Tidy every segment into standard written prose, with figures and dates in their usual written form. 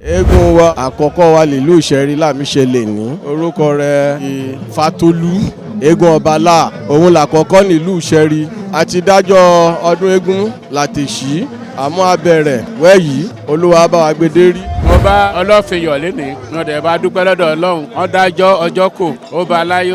eégún wa àkọ́kọ́ wa lè lù Ìṣẹ̀rí Lámiṣe lè ní orúkọ rẹ̀ Fátólú eégún Ọbalá òun làkọ́kọ́ nílùú Ìṣẹ̀rí àti dájọ́ ọdún eégún Látèṣí àmọ́ abẹ̀rẹ̀ wẹ́yìí Olúwa bá wa gbédè rí. mo bá Ọlọ́fin yọ̀ lénìí mo dẹ̀ bá dúpẹ́ lọ́dọ̀ Ọlọ́run wọ́n dájọ́ ọjọ́ kò ó bá láyé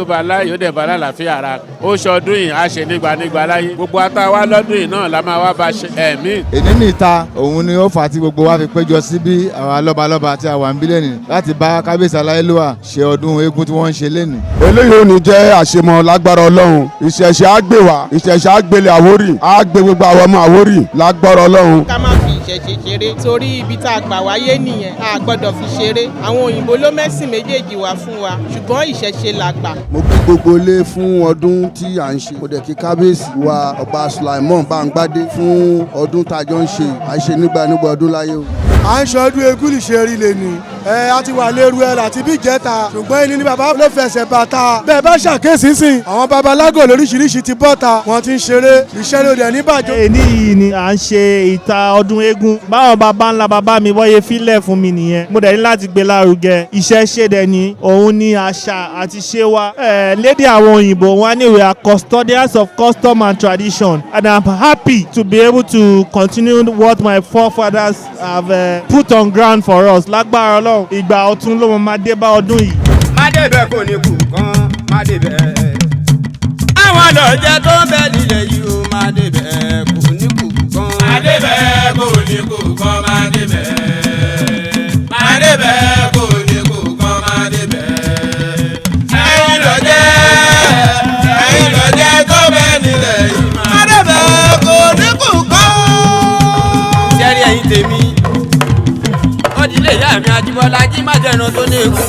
ó dẹ̀ bá lálàáfíà ara ó ṣọdún yìí á ṣe nígbà láyé gbogbo àtàwá lọ́dún yìí náà la máa wá bá ṣe ẹ̀mí. èní ní ìta òun ni ó fà á tí gbogbo wa fi péjọ síbí àwa lọ́balọ́ba tí a wà ń bí lẹ́nu láti bá kábíyèsí aláyélúwà ṣe ọdún eégún tí wọ́n ń ṣe lẹ́nu. eléyìí ò ní jẹ́ àṣemọ lágbára Ọlọ́run ìṣẹ̀ṣẹ̀ á gbé wa ìṣẹ̀ṣẹ̀ á gbélé Àwórì á gbé gbogbo àwọn ọmọ Àwórì lágbára Ọlọ́run. ká má fi ìṣẹ̀ṣẹ̀ ṣeré torí ibi tá a gbà wáyé nìyẹn a gbọ́dọ̀ fi ṣeré àwọn òyìnbó ló mẹ́sìn méjèèjì wá fún wa ṣùgbọ́n ìṣẹ̀ṣẹ̀ là gbà. mo kí gbogbo ilé fún ọdún tí à ń ṣe mo dẹ̀ kí kábíyèsí wa ọba Sulaimon Báńgbádé fún ọdún tájọ́ ń ṣe àìṣe nígbà ọdún láyé o. à ń ṣọdún eégún Ìṣẹ̀rí lè ní a ti wà lérú ẹ láti bí ìjẹta ṣùgbọ́n ẹni ní bàbá ló fẹsẹ̀ bàtà bẹ́ẹ̀ bá ṣàkíyèsí sìn àwọn babalágò lóríṣiríṣi ti bọ́ta wọ́n ti ń ṣeré Ìṣẹ̀rí òde ní bàjọ́. èyí yìí ni à ń ṣe ìta ọdún eégún báwọn baba ńlá bàbá mi wọ́yẹ fílẹ̀ fún mi nìyẹn mo dẹ̀ ní láti gbé lárugẹ ìṣẹ̀ṣe dẹ̀ ni òun ni àṣà àti ṣe wa lédè àwọn òyìnbó wọn ní we are custodians of custom and tradition and I'm happy to be able to continue what my forefathers have put on ground for us lágbára Ọlọ́run ìgbà ọ̀tun ló máa dé bá ọdún yìí. má débẹ̀ kò ní kú kan má débẹ̀. àwọn lọ́jẹ́ tó ń bẹ nílẹ̀ yìí ó má débẹ̀ kò ní kú kan. má débẹ̀ kò ní kú kan má débẹ̀. má débẹ̀ kò ní kú kan má débẹ̀. ẹ̀yin lọ́jẹ́ tó bẹ nílẹ̀ yìí má débẹ̀ kò ní kú kan. sẹ́rí ẹ̀yin tèmi ilé ìyá mi Ajíbọ́lá jí má jẹun tó ní ikú.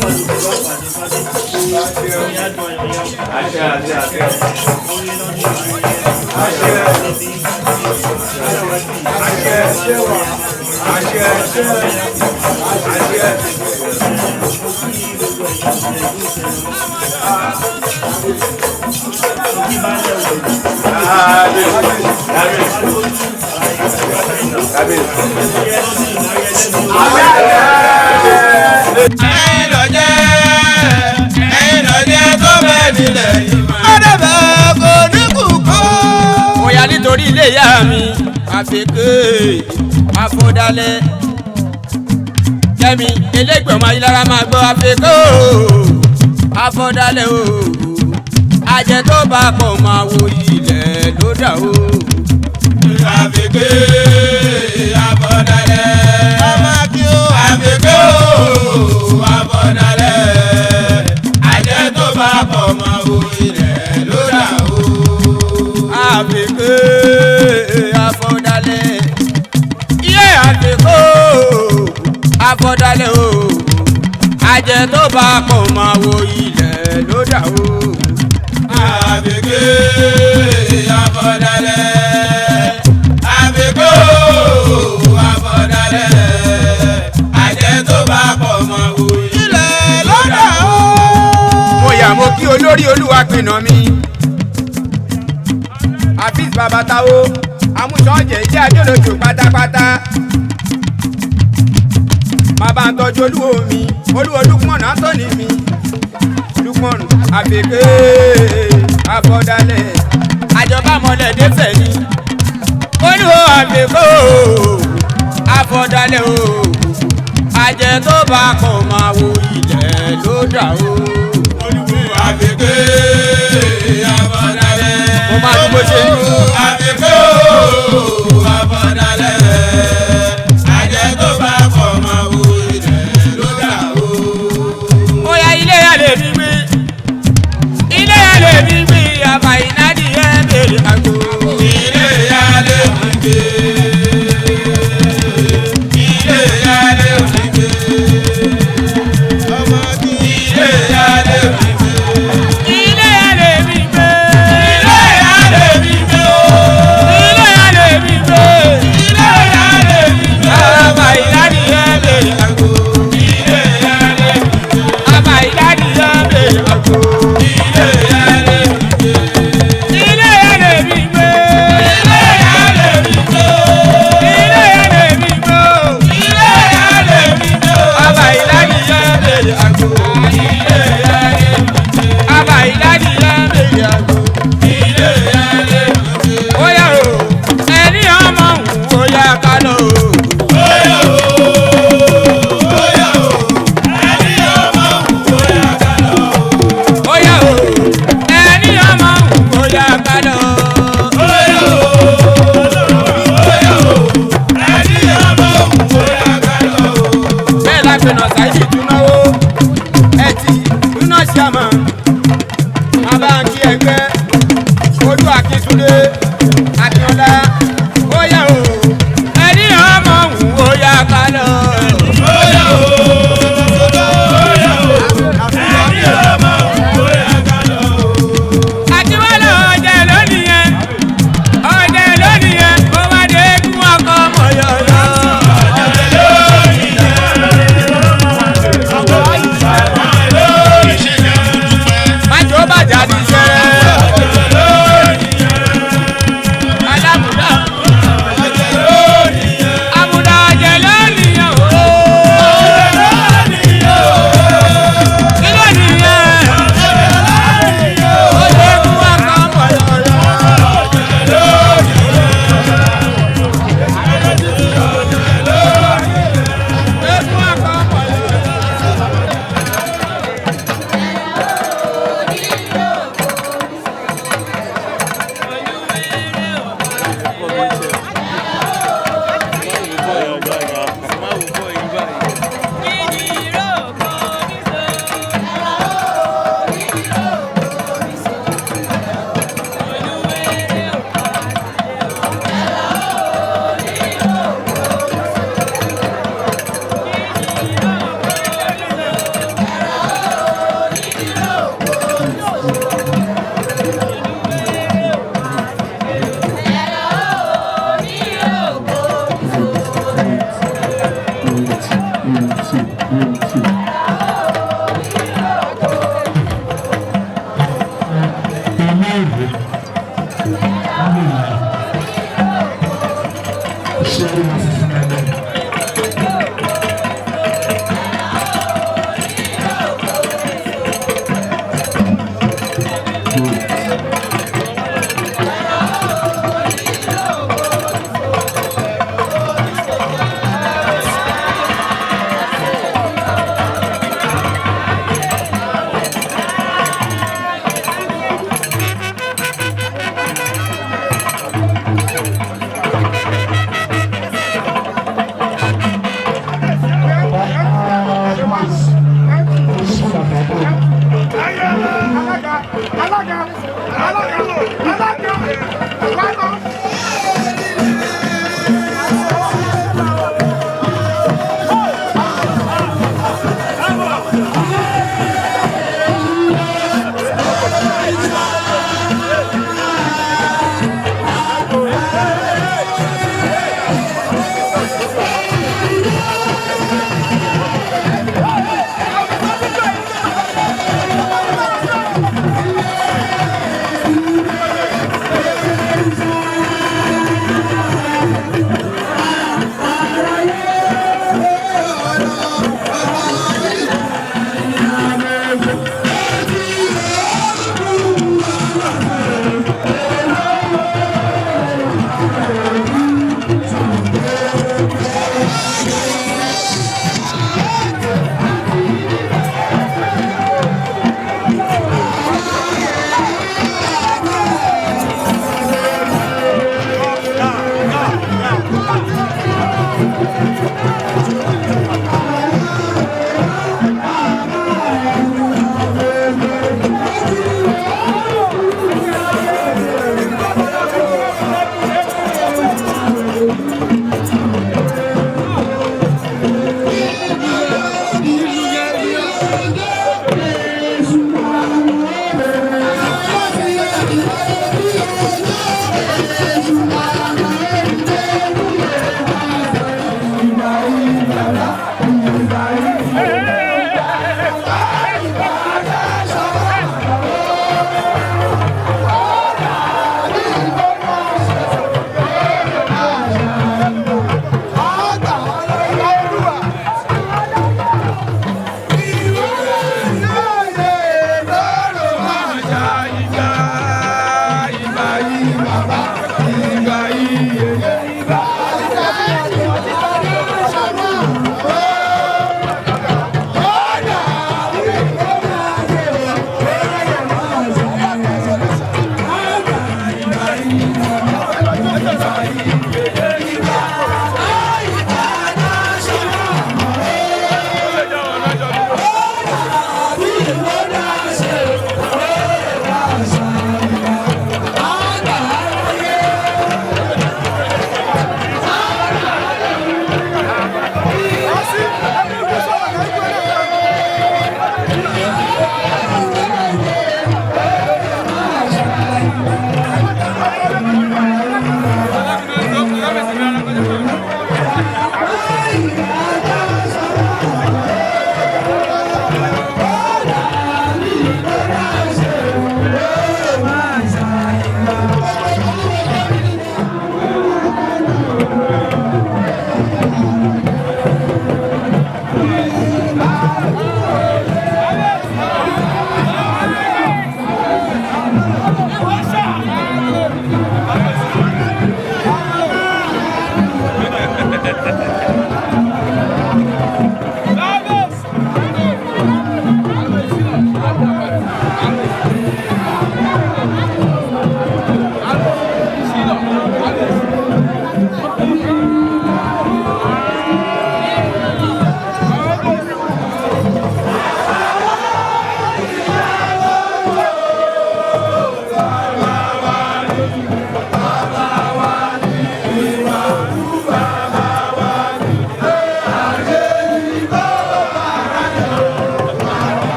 ẹ̀yin lọ́jẹ́ tó bẹ́ẹ̀ nílẹ̀ yìí máa débẹ̀ kò ní kú kọ́. mo yà nítorí ilé ìyá mi àfikẹ́ àfọ̀dálẹ̀ kẹ́mi elégbèmọ̀ ọmọ ayélujára máa gbọ́ àfikẹ́ àfọ̀dálẹ̀ o ajẹ́ tó bá pọ̀ máa wo ilẹ̀ ló dà o. àfikẹ́ àfọ̀dálẹ̀ ọmọ kí o àfikẹ́ o àfọ̀dálẹ̀ ajẹ́ tó bá pọ̀ máa wo ilẹ̀ ló dà o. àfikẹ́ àfọ̀dálẹ̀ iye àfikẹ́ àfọ̀dálẹ̀ o ajẹ́ tó bá pọ̀ máa wo ilẹ̀ ló dà o. àfikẹ́ àfọ̀dálẹ̀ àfikẹ́ àfọ̀dálẹ̀ ajẹ́ tó bá pọ̀ máa wo ilẹ̀ ló dà o. mo yà mo kí olórí olúwa pinnu mi Hafiz Babatawo amúṣọ́jẹ̀ iṣẹ́ adélòjò pátápátá bàbá ń tọ́jú olúwo mi olúwo Lukman Anthony mi Lukman àfikẹ́ àfọ̀dálẹ̀ àjọba mọ̀lẹ́ dẹ́fẹ̀ ni olúwo àfikẹ́ àfọ̀dálẹ̀ o ajẹ́ tó bá kọ̀ máa wo ilẹ̀ ló dà o. olúwo àfikẹ́ àfọ̀dálẹ̀ mo máa dúró ṣe ní. àfikẹ́ àfọ̀dálẹ̀ ajẹ́ tó bá kọ̀ máa wo ilẹ̀ ló dà o. ó yá ilé yà lè fi gbé ilé yà lè fi gbé àbá ìnádìí ẹ̀ bèrè àgbo. ilé yà lè fi gbé. ilé yà lè fi gbé. beauty, beauty.